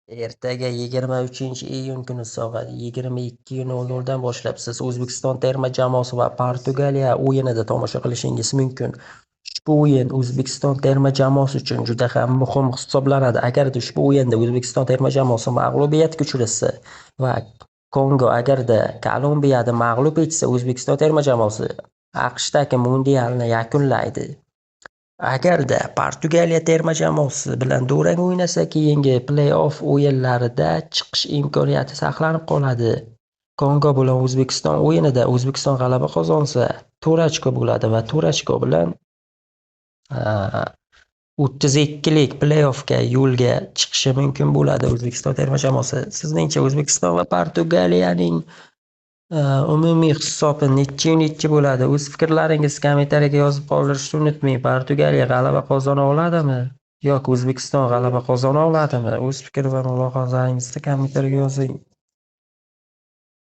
Ertaga 23 iyun kuni soat 22:00 dan boshlab siz O'zbekiston terma jamoasi va Portugaliya o'yinida tomosha qilishingiz mumkin. Ushbu o'yin O'zbekiston terma jamoasi uchun juda ham muhim hisoblanadi. Agarda ushbu o'yinda O'zbekiston terma jamoasi mag'lubiyatga uchrasa va Kongo agarda Kolumbiyani mag'lub etsa, O'zbekiston terma jamoasi AQShdagi mundialni yakunlaydi. Agarda Portugaliya terma jamoasi bilan durang o'ynasa, keyingi play-off o'yinlarida chiqish imkoniyati saqlanib qoladi. Kongo bilan O'zbekiston o'yinida O'zbekiston g'alaba qozonsa, 4 ochko bo'ladi va 4 ochko bilan 32lik play-offga yo'lga chiqishi mumkin bo'ladi O'zbekiston terma jamoasi. Sizningcha O'zbekiston va Portugaliyaning umumiy hisobi nechi bo'ladi? O'z fikrlaringizni kommentariyaga yozib qoldirishni unutmang. Portugaliya g'alaba qozona oladimi yoki O'zbekiston g'alaba qozona oladimi? O'z fikr va mulohazalaringizni kommentariyaga yozing.